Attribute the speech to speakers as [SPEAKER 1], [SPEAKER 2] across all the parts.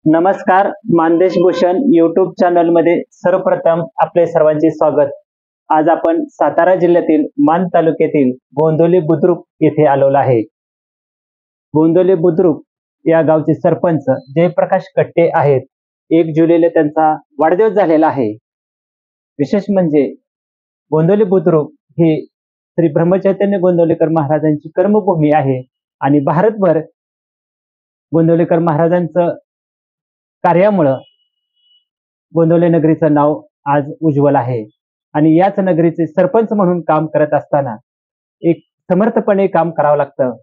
[SPEAKER 1] नमस्कार. मानदेश भूषण यूट्यूब चॅनलमध्ये सर्वप्रथम आपले सर्वांचे स्वागत. आज आपण सातारा जिल्ह्यातील मान तालुक्यातील गोंदवली बुद्रुक येथे आलेलो आहे. गोंदवली बुद्रुक या गावचे सरपंच जयप्रकाश कट्टे आहेत. 1 जुलैला त्यांचा वाढदिवस झालेला आहे. विशेष म्हणजे गोंदवली बुद्रुक ही श्री ब्रह्मचैतन्य गोंदवलेकर महाराजांची कर्मभूमी आहे आणि भारतभर गोंदवलेकर महाराजांचं कार्यामुळे गोंदवले नगरीचं नाव आज उज्ज्वल आहे आणि याच नगरीचे सरपंच म्हणून काम करत असताना एक समर्थपणे काम करावं लागतं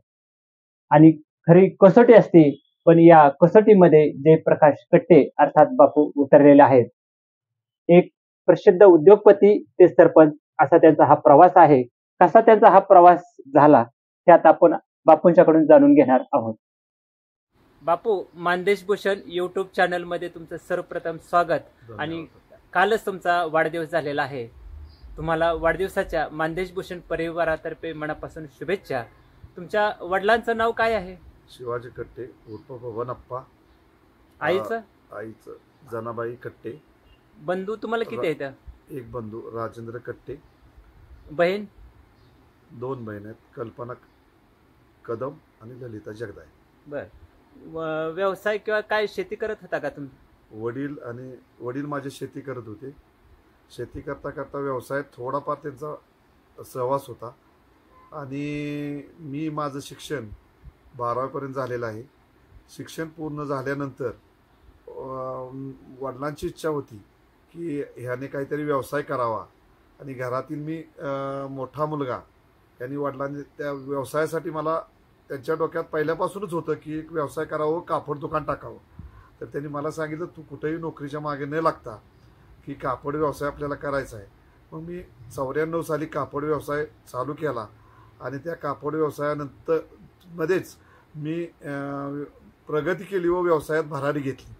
[SPEAKER 1] आणि खरी कसोटी असते. पण या कसोटीमध्ये जयप्रकाश कट्टे अर्थात बापू उतरलेले आहेत. एक प्रसिद्ध उद्योगपती ते सरपंच असा त्यांचा हा प्रवास आहे. कसा त्यांचा हा प्रवास झाला त्यात आपण बापूंच्याकडून जाणून घेणार आहोत. बापू, मानदेश भूषण यूट्यूब चॅनल मध्ये तुमचं सर्वप्रथम स्वागत. आणि कालच तुमचा वाढदिवस झालेला आहे. तुम्हाला वाढदिवसाच्या मानदेश भूषण परिवारातर्फे मनापासून शुभेच्छा. तुमच्या वडिलांचं नाव काय आहे?
[SPEAKER 2] शिवाजी कट्टे उर्फ भवनप्पा.
[SPEAKER 1] आईचं
[SPEAKER 2] जनाबाई कट्टे.
[SPEAKER 1] बंधू तुम्हाला किती आहेत?
[SPEAKER 2] एक बंधू राजेंद्र कट्टे.
[SPEAKER 1] बहीण?
[SPEAKER 2] 2 बहीण आहेत, कल्पना कदम आणि ललिता जगदाय.
[SPEAKER 1] बर. व्यवसाय किंवा काय शेती करत होता का तुम्ही?
[SPEAKER 2] वडील माझे शेती करत होते. शेती करता करता व्यवसायात थोडाफार त्यांचा सहवास होता आणि मी माझं शिक्षण 12वी पर्यंत झालेलं आहे. शिक्षण पूर्ण झाल्यानंतर वडिलांची इच्छा होती की ह्याने काहीतरी व्यवसाय करावा आणि घरातील मी मोठा मुलगा यांनी वडिलांनी त्या व्यवसायासाठी मला त्यांच्या डोक्यात पहिल्यापासूनच होतं की एक व्यवसाय करावं, कापड दुकान टाकावं. तर त्यांनी मला सांगितलं तू कुठेही नोकरीच्या मागे न लागता की कापड व्यवसाय आपल्याला करायचा आहे. मग मी 94 साली कापड व्यवसाय चालू केला आणि त्या कापड व्यवसायानंतर मध्येच मी प्रगती केली व व्यवसायात भरारी घेतली.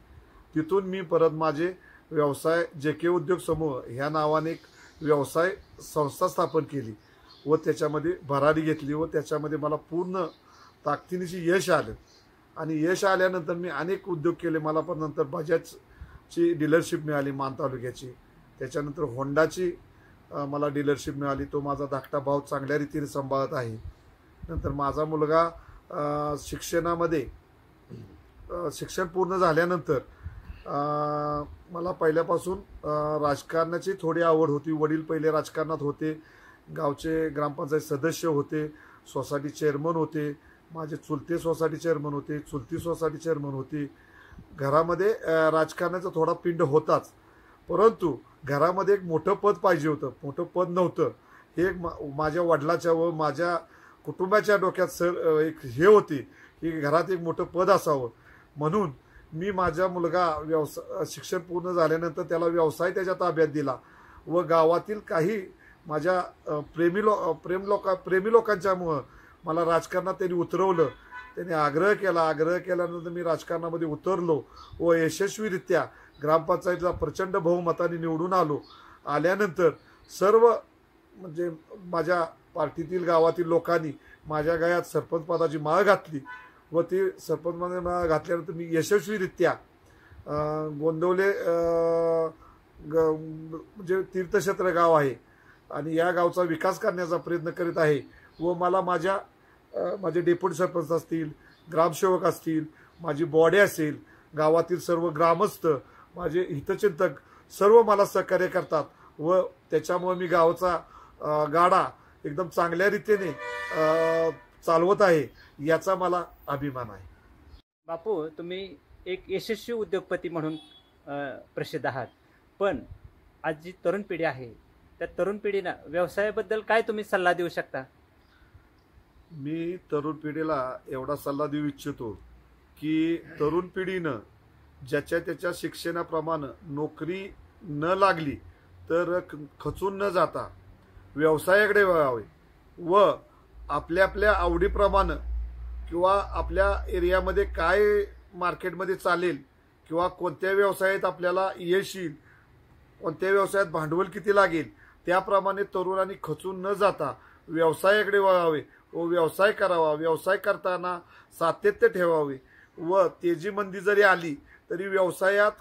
[SPEAKER 2] तिथून मी परत माझे व्यवसाय JK उद्योग समूह ह्या नावाने एक व्यवसाय संस्था स्थापन केली व त्याच्यामध्ये भरारी घेतली व त्याच्यामध्ये मला पूर्ण ताकदीनिशी यश आलं आणि यश आल्यानंतर मी अनेक उद्योग केले. मला पण नंतर बजाजची डीलरशिप मिळाली मान तालुक्याची. त्याच्यानंतर होंडाची मला डीलरशिप मिळाली. तो माझा धाकटा भाऊ चांगल्या रीतीने सांभाळत आहे. नंतर माझा मुलगा शिक्षणामध्ये शिक्षण पूर्ण झाल्यानंतर मला पहिल्यापासून राजकारणाची थोडी आवड होती. वडील पहिले राजकारणात होते, गावचे ग्रामपंचायत सदस्य होते, सोसायटी चेअरमन होते, माझे चुलते सोसायटी चेअरमन होते, चुलती सोसायटी चेअरमन होती. घरामध्ये राजकारणाचा थोडा पिंड होताच, परंतु घरामध्ये एक मोठं पद पाहिजे होतं. मोठं पद नव्हतं. हे एक माझ्या वडिलाच्या व माझ्या कुटुंबाच्या डोक्यात एक हे होती की घरात एक मोठं पद असावं. म्हणून मी माझा मुलगा शिक्षण पूर्ण झाल्यानंतर त्याला व्यवसाय त्याच्या ताब्यात दिला व गावातील काही माझ्या प्रेमी लोकांच्यामुळं मला राजकारणात त्यांनी उतरवलं. त्यांनी आग्रह केल्यानंतर मी राजकारणामध्ये उतरलो व यशस्वीरित्या ग्रामपंचायतीला प्रचंड बहुमताने निवडून आलो. आल्यानंतर सर्व म्हणजे माझ्या पार्टीतील गावातील लोकांनी माझ्या गळ्यात सरपंच पदाची माळ घातली व ती सरपंच पदाची माळ घातल्यानंतर मी यशस्वीरित्या गोंदवले म्हणजे तीर्थक्षेत्र गाव आहे आणि या गावचा विकास करण्याचा प्रयत्न करीत आहे. व मला माझे डेप्युटी सरपंच असतील, ग्रामसेवक असतील, माझी बॉडी असेल, गावातील सर्व ग्रामस्थ, माझे हितचिंतक सर्व मला सहकार्य करतात व त्याच्यामुळे मी गावाचा गाडा एकदम चांगल्या रीतीने चालवत आहे याचा मला अभिमान आहे.
[SPEAKER 1] बापू, तुम्ही एक यशस्वी उद्योगपती म्हणून प्रसिद्ध आहात, पण आज जी तरुण पिढी आहे त्या तरुण पिढीला व्यवसायाबद्दल काय तुम्ही सल्ला देऊ शकता?
[SPEAKER 2] मी तरुण पिढीला एवढा सल्ला देऊ इच्छितो की तरुण पिढीनं ज्याच्या त्याच्या शिक्षणाप्रमाणे नोकरी न लागली तर खचून न जाता व्यवसायाकडे वळावे व आपल्या आपल्या आवडीप्रमाणे किंवा आपल्या एरियामध्ये काय मार्केटमध्ये चालेल किंवा कोणत्या व्यवसायात आपल्याला यश येईल, कोणत्या व्यवसायात भांडवल किती लागेल त्याप्रमाणे तरुणांनी खचून न जाता व्यवसायाकडे वळावे व व्यवसाय करावा. व्यवसाय करताना सातत्य ठेवावे व तेजी मंदी जरी आली तरी व्यवसायात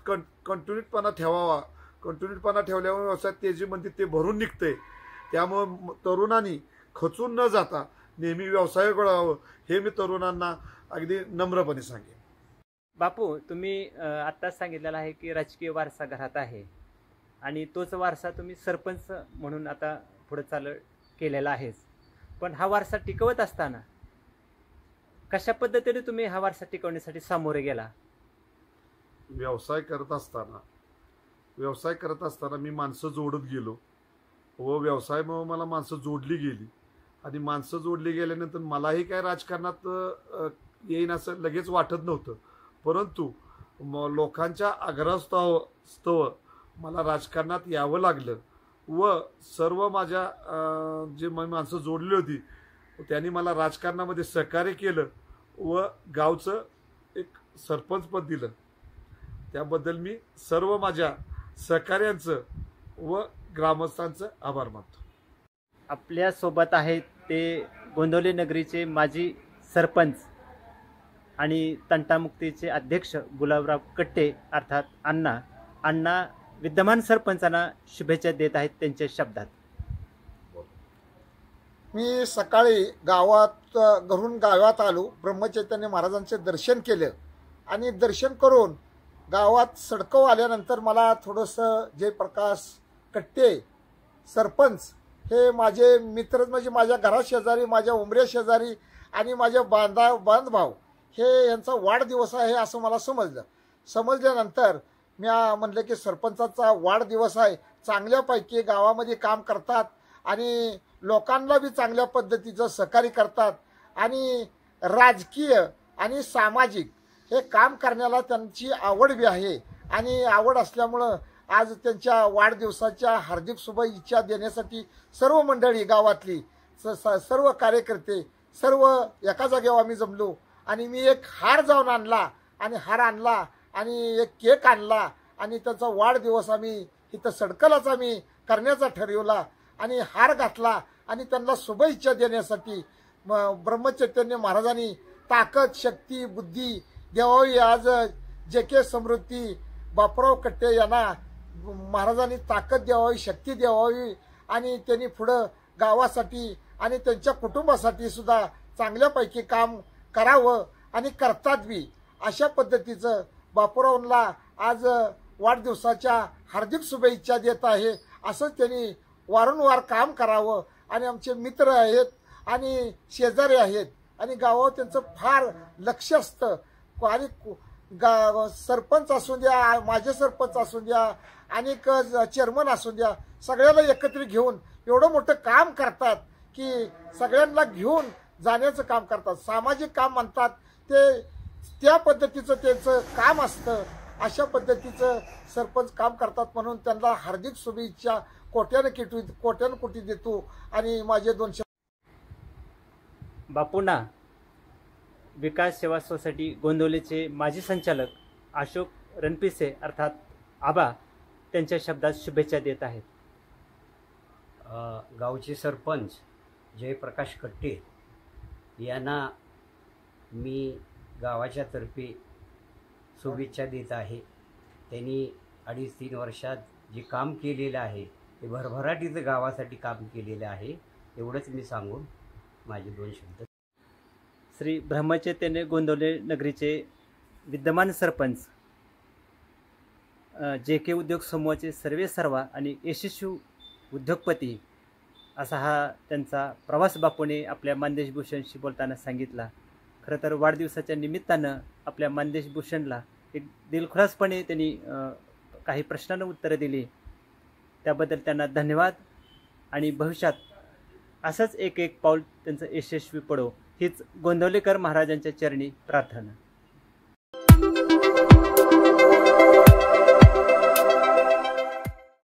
[SPEAKER 2] कंटिन्यूपणा ठेवावा. कंटिन्यूपणा ठेवल्यामुळे व्यवसायात तेजी म्हणते ते भरून निघते. त्यामुळं तरुणांनी खचून न जाता नेहमी व्यवसायाकडे वळावं हे मी तरुणांना अगदी नम्रपणे सांगेन.
[SPEAKER 1] बापू, तुम्ही आत्ताच सांगितलेलं आहे की राजकीय वारसा घरात आहे आणि तोच वारसा तुम्ही सरपंच म्हणून आता पुढे चालू केलेला आहेच. पण हा वारसा टिकवत असताना कशा पद्धतीने तुम्ही हा वारसा टिकवण्यासाठी सामोरे गेला?
[SPEAKER 2] व्यवसाय करत असताना मी माणसं जोडत गेलो व व्यवसायामुळे मला माणसं जोडली गेली आणि माणसं जोडली गेल्यानंतर मलाही काय राजकारणात येईन असं लगेच वाटत नव्हतं. परंतु लोकांच्या आग्रहास्तव मला राजकारणात यावं लागलं व सर्व माझ्या जे माणसं जोडली होती त्यांनी मला राजकारणामध्ये सहकार्य केलं व गावचं एक सरपंचपद दिलं. त्याबद्दल मी सर्व माझ्या सहकार्यांचं व ग्रामस्थांचं आभार मानतो.
[SPEAKER 1] आपल्या सोबत आहेत ते गोंदवली नगरीचे माजी सरपंच आणि तंटामुक्तीचे अध्यक्ष गुलाबराव कट्टे अर्थात अण्णा विद्यमान सरपंचांना शुभेच्छा देत आहेत त्यांच्या शब्दात.
[SPEAKER 3] मी सकाळी घरून गावात आलो. ब्रह्मचैतन्य महाराजांचे दर्शन केलं आणि दर्शन करून गावात सडकव आल्यानंतर मला थोडंसं जयप्रकाश कट्टे सरपंच हे माझे मित्र, म्हणजे माझ्या घराशेजारी, माझ्या उमऱ्या शेजारी आणि माझ्या बांधभाव हे यांचा वाढदिवस आहे असं मला समजल्यानंतर मी म्हणलं की सरपंचाचा वाढदिवस आहे, चांगल्यापैकी गावामध्ये काम करतात आणि लोकांना बी चांगल्या पद्धतीचं सहकार्य करतात आणि राजकीय आणि सामाजिक हे काम करण्याला त्यांची आवड बी आहे आणि आवड असल्यामुळं आज त्यांच्या वाढदिवसाच्या हार्दिक शुभेच्छा देण्यासाठी सर्व मंडळी गावातली सर्व कार्यकर्ते सर्व एका जागेवर आम्ही जमलो आणि मी एक हार आणला आणि एक केक आणला आणि त्याचा वाढदिवस आम्ही इथं सडकलाच आम्ही करण्याचा ठरवला आणि हार घातला आणि त्यांना शुभेच्छा देण्यासाठी ब्रह्मचैतन्य महाराजांनी ताकद, शक्ती, बुद्धी द्यावी. आज जे समृद्धी बापूराव कट्टे यांना महाराजांनी ताकद द्यावी, शक्ती द्यावी आणि त्यांनी पुढं गावासाठी आणि त्यांच्या कुटुंबासाठी सुद्धा चांगल्यापैकी काम करावं आणि करतात बी. अशा पद्धतीचं बापूरावांना आज वाढदिवसाच्या हार्दिक शुभेच्छा देत आहे. असंच त्यांनी वारंवार काम करावं आणि आमचे मित्र आहेत आणि शेजारी आहेत आणि गावावर त्यांचं फार लक्ष असतं आणि सरपंच असू द्या, माझे सरपंच असू द्या आणि चेअरमन असू द्या, सगळ्याला एकत्रित घेऊन एवढं मोठं काम करतात की सगळ्यांना घेऊन जाण्याचं काम करतात. सामाजिक काम म्हणतात ते त्या पद्धतीचं त्यांचं काम असतं. अशा पद्धतीचं सरपंच काम करतात म्हणून त्यांना हार्दिक शुभेच्छा कोट्यानं कोटी देतो आणि माझे 200.
[SPEAKER 1] बापूंना विकास सेवा सोसायटी गोंदवलीचे माजी संचालक अशोक रणपिसे अर्थात आबा त्यांच्या शब्दात शुभेच्छा देत आहेत.
[SPEAKER 4] गावचे सरपंच जयप्रकाश कट्टे यांना मी गावाच्या तर्फे शुभेच्छा देत आहे. त्यांनी 2.5-3 वर्षात जे काम केलेलं आहे ते भरभराटीचं गावासाठी काम केलेलं आहे. एवढंच मी सांगून माझे 2 शब्द.
[SPEAKER 1] श्री ब्रह्मचैतन्य गोंदवली नगरीचे विद्यमान सरपंच JK उद्योग समूहाचे सर्वेसर्वा आणि यशस्वी उद्योगपती असा हा त्यांचा प्रवास बापूने आपल्या मानदेश भूषणशी बोलताना सांगितला. खरं तर वाढदिवसाच्या निमित्तानं आपल्या मानदेश भूषणला एक दिलखुलासपणे त्यांनी काही प्रश्नांना उत्तरं दिली. त्याबद्दल त्यांना धन्यवाद आणि भविष्यात असंच एक पाऊल त्यांचं यशस्वी पडो हीच गोंदवलेकर महाराजांच्या चरणी प्रार्थना.